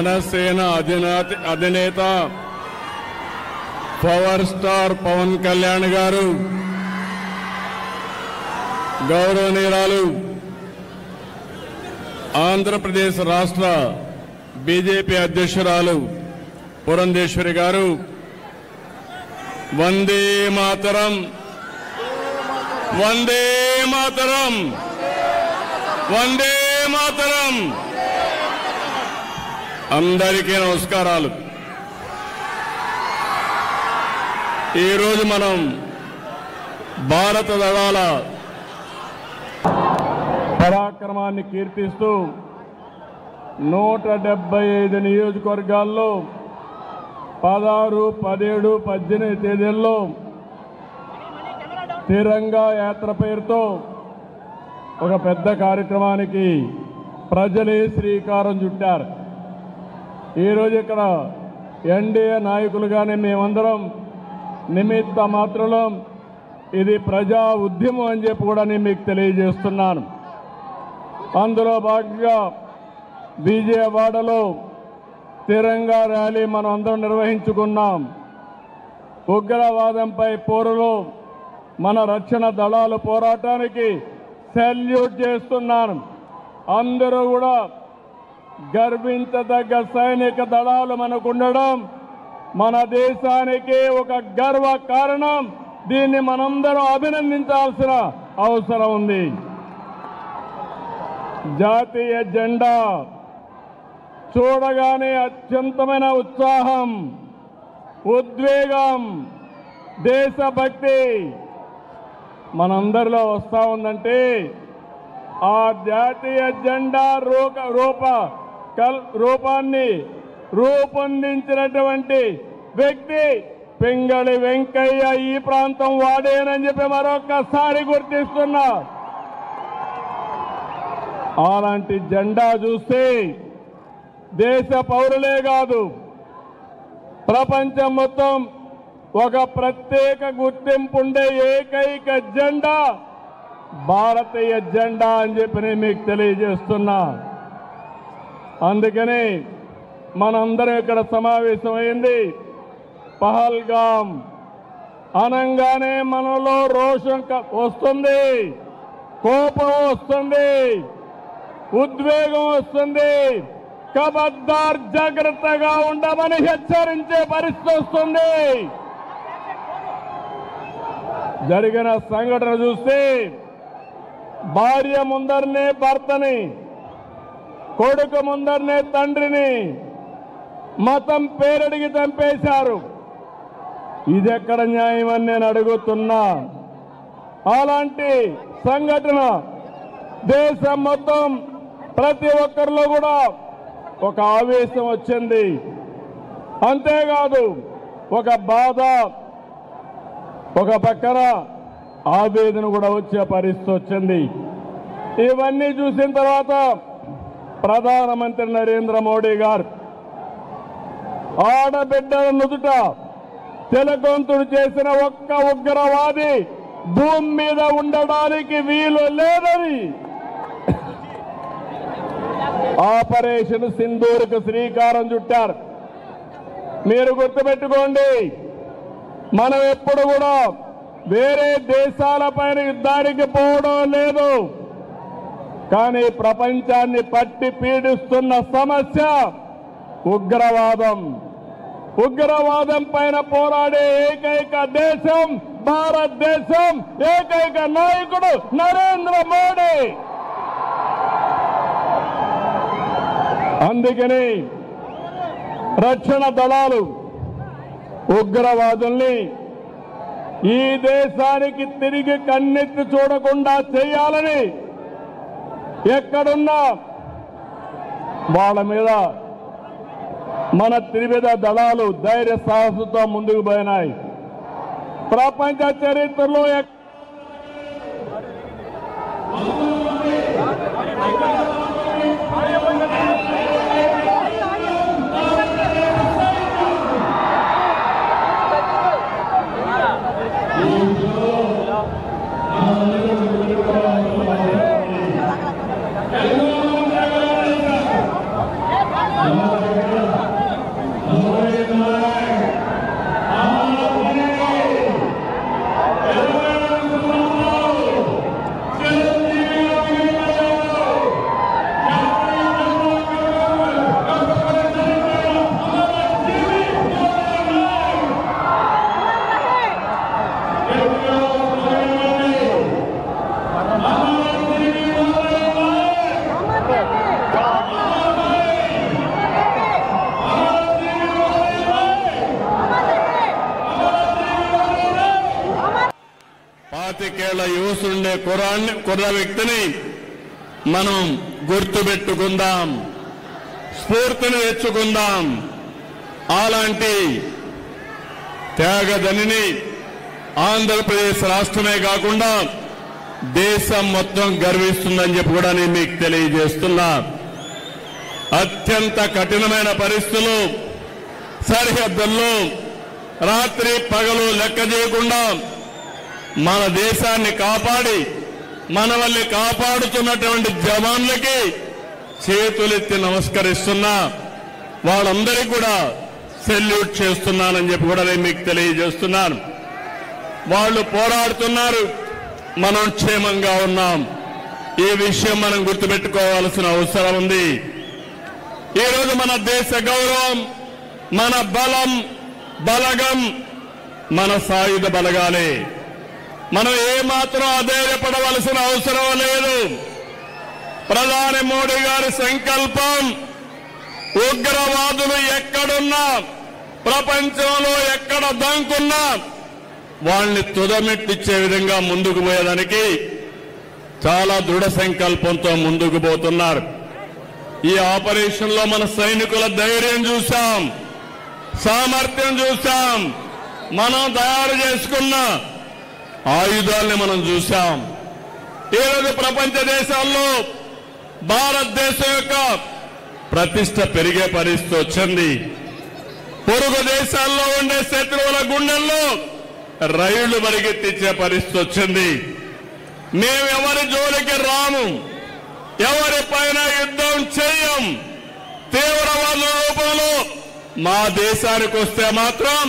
జనసేన అధినేత power star Pawan Kalyan గారు, గౌరవనీయురాలు ఆంధ్రప్రదేశ్ రాష్ట్ర బీజేపీ అధ్యక్షురాలు పురంధేశ్వరి గారు, వందే మాతరం, వందే మాతరం, వందే మాతరం. అందరికీ నమస్కారాలు. ఈరోజు మనం భారత దళాల పరాక్రమాన్ని కీర్తిస్తూ 175 నియోజకవర్గాల్లో 16, 17, 18 తేదీల్లో తిరంగా యాత్ర పేరుతో ఒక పెద్ద కార్యక్రమానికి ప్రజలే శ్రీకారం చుట్టారు. ఈరోజు ఇక్కడ ఎన్డీఏ నాయకులుగానే మేమందరం నిమిత్త మాత్రులం. ఇది ప్రజా ఉద్యమం అని చెప్పి కూడా నేను మీకు తెలియజేస్తున్నాను. అందులో భాగంగా విజయవాడలో తిరంగా ర్యాలీ మనం అందరం నిర్వహించుకున్నాం. ఉగ్రవాదంపై పోరులో మన రక్షణ దళాలు పోరాటానికి సెల్యూట్ చేస్తున్నాను. అందరూ కూడా గర్వించదగ్గ సైనిక దళాలు మనకు ఉండడం మన దేశానికి ఒక గర్వ కారణం. దీన్ని మనందరం అభినందించాల్సిన అవసరం ఉంది. జాతీయ జెండా చూడగానే అత్యంతమైన ఉత్సాహం, ఉద్వేగం, దేశభక్తి మనందరిలో వస్తా ఉందంటే ఆ జాతీయ జెండా రూపాన్ని రూపొందించినటువంటి వ్యక్తి పింగళి వెంకయ్య ఈ ప్రాంతం వాడేనని చెప్పి మరొకసారి గుర్తిస్తున్నా. అలాంటి జెండా చూస్తే దేశ పౌరులే కాదు, ప్రపంచం మొత్తం ఒక ప్రత్యేక గుర్తింపు ఉండే ఏకైక జెండా భారతీయ జెండా అని చెప్పి నేను మీకు తెలియజేస్తున్నా. అందుకని మనందరం ఇక్కడ సమావేశమైంది. పహల్గాం అనంగానే మనలో రోషం వస్తుంది, కోపం వస్తుంది, ఉద్వేగం వస్తుంది. ఖబర్దార్, జాగ్రత్తగా ఉండమని హెచ్చరించే పరిస్థితి వస్తుంది. జరిగిన సంఘటన చూస్తే భార్య ముందరనే భర్తని, కొడుకు ముందరనే తండ్రిని మతం పేరడిగి చంపేశారు. ఇదెక్కడ న్యాయం అని నేను అడుగుతున్నా. అలాంటి సంఘటన దేశం మొత్తం ప్రతి ఒక్కరిలో కూడా ఒక ఆవేశం వచ్చింది. అంతేకాదు ఒక బాధ, ఒక పక్కన ఆవేదన కూడా వచ్చే పరిస్థితి వచ్చింది. ఇవన్నీ చూసిన తర్వాత ప్రధానమంత్రి నరేంద్ర మోడీ గారు ఆడబిడ్డల నుదుట తిలకంతుడు చేసిన ఒక్క ఉగ్రవాది భూమి మీద ఉండడానికి వీలు లేదని ఆపరేషన్ సింధూర్కు శ్రీకారం చుట్టారు. మీరు గుర్తుపెట్టుకోండి, మనం ఎప్పుడు కూడా వేరే దేశాలపైన యుద్ధానికి పోవడం లేదు. కానీ ప్రపంచాన్ని పట్టి పీడిస్తున్న సమస్య ఉగ్రవాదం. ఉగ్రవాదం పైన పోరాడే ఏకైక దేశం భారతదేశం, ఏకైక నాయకుడు నరేంద్ర మోడీ. అందుకని రక్షణ దళాలు ఉగ్రవాదుల్ని ఈ దేశానికి తిరిగి కన్నెత్తి చూడకుండా చేయాలని ఎక్కడున్నా వాళ్ళ మీద మన త్రివిధ దళాలు ధైర్య సాహసంతో ముందుకు పోయినాయి. ప్రపంచ చరిత్రలో Hello. పాతికేళ్ల యువసుండే కుర్ర వ్యక్తిని మనం గుర్తుపెట్టుకుందాం, స్ఫూర్తిని తెచ్చుకుందాం. అలాంటి త్యాగదనిని ఆంధ్రప్రదేశ్ రాష్ట్రమే కాకుండా దేశం మొత్తం గర్విస్తుందని చెప్పి కూడా నేను మీకు తెలియజేస్తున్నా. అత్యంత కఠినమైన పరిస్థితులు, సరిహద్దుల్లో రాత్రి పగలు లెక్క చేయకుండా మన దేశాన్ని కాపాడి మనల్ని కాపాడుతున్నటువంటి జవాన్లకి చేతులెత్తి నమస్కరిస్తున్నా. వాళ్ళందరికీ కూడా సెల్యూట్ చేస్తున్నానని చెప్పి కూడా నేను మీకు తెలియజేస్తున్నాను. వాళ్ళు పోరాడుతున్నారు, మనం క్షేమంగా ఉన్నాం. ఈ విషయం మనం గుర్తుపెట్టుకోవాల్సిన అవసరం ఉంది. ఈరోజు మన దేశ గౌరవం, మన బలం, బలగం మన సాయుధ బలగాలే. మనం ఏమాత్రం అధైర్యపడవలసిన అవసరం లేదు. ప్రధాని మోడీ గారి సంకల్పం ఉగ్రవాదులు ఎక్కడున్నా, ప్రపంచంలో ఎక్కడ దంకున్నా వాళ్ళని తుదమెట్టిచ్చే విధంగా ముందుకు పోయేదానికి చాలా దృఢ సంకల్పంతో ముందుకు పోతున్నారు. ఈ ఆపరేషన్ లో మన సైనికుల ధైర్యం చూశాం, సామర్థ్యం చూశాం, మనం తయారు చేసుకున్న ఆయుధాలని మనం చూశాం. ఈరోజు ప్రపంచ దేశాల్లో భారతదేశం యొక్క ప్రతిష్ట పెరిగే పరిస్థితి వచ్చింది. పొరుగు దేశాల్లో ఉండే శత్రువుల గుండెల్లో రైళ్లు పరిగెత్తించే పరిస్థితి వచ్చింది. మేము ఎవరి జోలికి రాము, ఎవరిపైన యుద్ధం చేయం. తీవ్రవాద రూపంలో మా దేశానికి వస్తే మాత్రం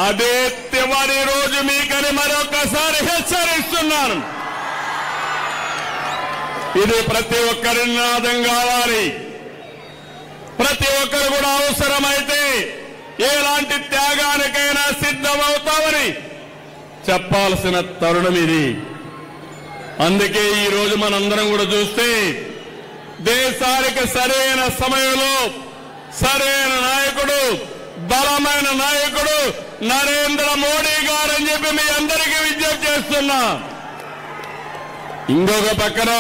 అదే చివరి రోజు మీకని మరొకసారి హెచ్చరిస్తున్నాను. ఇది ప్రతి ఒక్కరి నినాదం కావాలి. ప్రతి ఒక్కరు కూడా అవసరమైతే ఎలాంటి త్యాగానికైనా సిద్ధమవుతామని చెప్పాల్సిన తరుణం ఇది. అందుకే ఈ రోజు మనందరం కూడా చూస్తే దేశానికి సరైన సమయంలో సరైన నాయకుడు, బలమైన నాయకుడు నరేంద్ర మోడీ గారు అని చెప్పి మీ అందరికీ విజ్ఞప్తి చేస్తున్నా. ఇంకొక పక్కన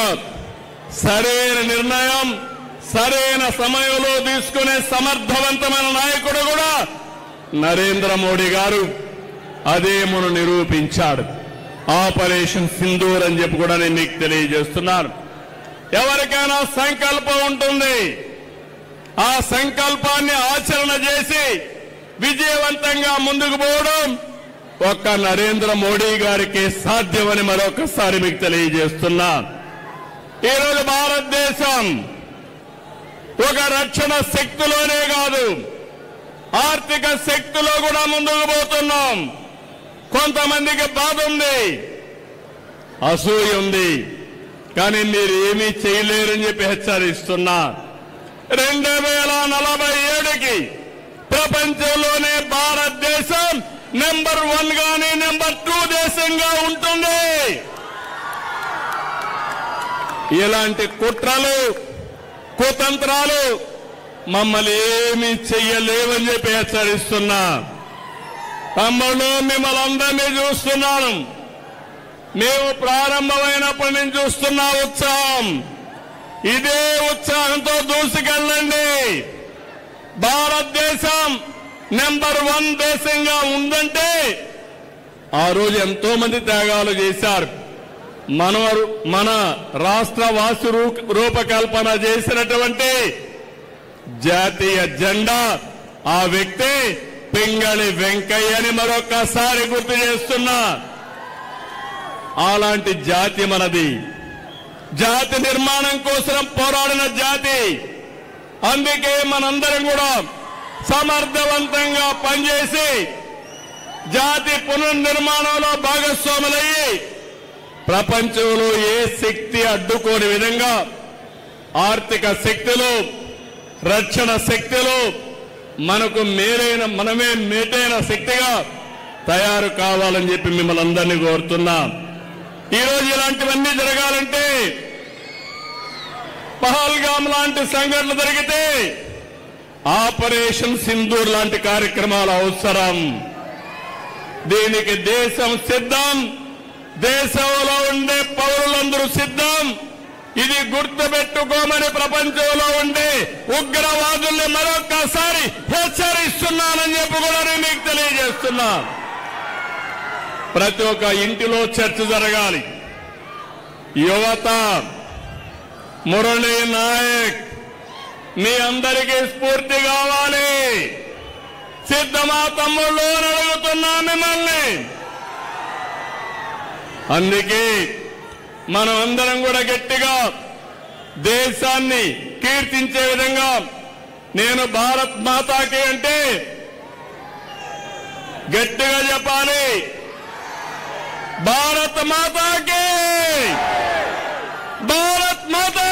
సరైన నిర్ణయం సరైన సమయంలో తీసుకునే సమర్థవంతమైన నాయకుడు కూడా నరేంద్ర మోడీ గారు. అదే మనం నిరూపించాడు. ఆపరేషన్ సింధూర్ అని చెప్పి కూడా నేను మీకు తెలియజేస్తున్నాను. ఎవరికైనా సంకల్పం ఉంటుంది, ఆ సంకల్పాన్ని ఆచరణ చేసి విజయవంతంగా ముందుకు పోవడం ఒక్క నరేంద్ర మోడీ గారికి సాధ్యమని మరొకసారి మీకు తెలియజేస్తున్నా. ఈరోజు భారతదేశం ఒక రక్షణ శక్తిలోనే కాదు, ఆర్థిక శక్తిలో కూడా ముందుకు పోతున్నాం. కొంతమందికి బాధ ఉంది, అసూయ ఉంది, కానీ మీరు ఏమీ చేయలేరని చెప్పి హెచ్చరిస్తున్నా. 2047కి ప్రపంచంలోనే భారతదేశం నెంబర్ 1 గానీ నెంబర్ 2 దేశంగా ఉంటుంది. ఇలాంటి కుట్రలు కుతంత్రాలు మమ్మల్ని ఏమీ చెయ్యలేవని చెప్పి హెచ్చరిస్తున్నా. తమ్ముళ్ళు, మిమ్మల్ని అందరినీ చూస్తున్నాను. మేము ప్రారంభమైనప్పటి నుంచి చూస్తున్న ఉత్సాహం, ఇదే ఉత్సాహంతో దూసుకెళ్ళండి. భారతదేశం నెంబర్ 1 దేశంగా ఉందంటే ఆ రోజు ఎంతో మంది త్యాగాలు చేశారు. మన రాష్ట్ర వాసు రూపకల్పన చేసినటువంటి జాతీయ జెండా ఆ వ్యక్తి పింగళి వెంకయ్యని మరొకసారి గుర్తు చేస్తున్నా. అలాంటి జాతి మనది. జాతి నిర్మాణం కోసం పోరాడిన జాతి. అందుకే మనందరం కూడా సమర్థవంతంగా పనిచేసి జాతి పునర్నిర్మాణంలో భాగస్వాములయ్యి ప్రపంచంలో ఏ శక్తి అడ్డుకోని విధంగా ఆర్థిక శక్తిలో, రక్షణ శక్తిలో మనమే మేటైన శక్తిగా తయారు కావాలని చెప్పి మిమ్మల్ని అందరినీ కోరుతున్నా. ఈరోజు ఇలాంటివన్నీ జరగాలంటే, పహల్గామ్ లాంటి సంఘటనలు జరిగితే ఆపరేషన్ సింధూర్ లాంటి కార్యక్రమాలు అవసరం. దీనికి దేశం సిద్ధం, దేశంలో ఉండే పౌరులందరూ సిద్ధం. ఇది గుర్తుపెట్టుకోమని ప్రపంచంలో ఉండే ఉగ్రవాదుల్ని మరొక్కసారి హెచ్చరిస్తున్నానని చెప్పి కూడా నేను మీకు తెలియజేస్తున్నా. ప్రతి ఒక్క ఇంటిలో చర్చ జరగాలి. యువత, మురళీ నాయక్ మీ అందరికీ స్ఫూర్తి కావాలి. సిద్ధమా తమ్ముళ్ళు అని అడుగుతున్నా మిమ్మల్ని. అందుకే మనం అందరం కూడా గట్టిగా దేశాన్ని కీర్తించే విధంగా నేను భారత్ మాతాకి అంటే గట్టిగా చెప్పాలి. భారత్ మాతాకి, భారత్ మాతా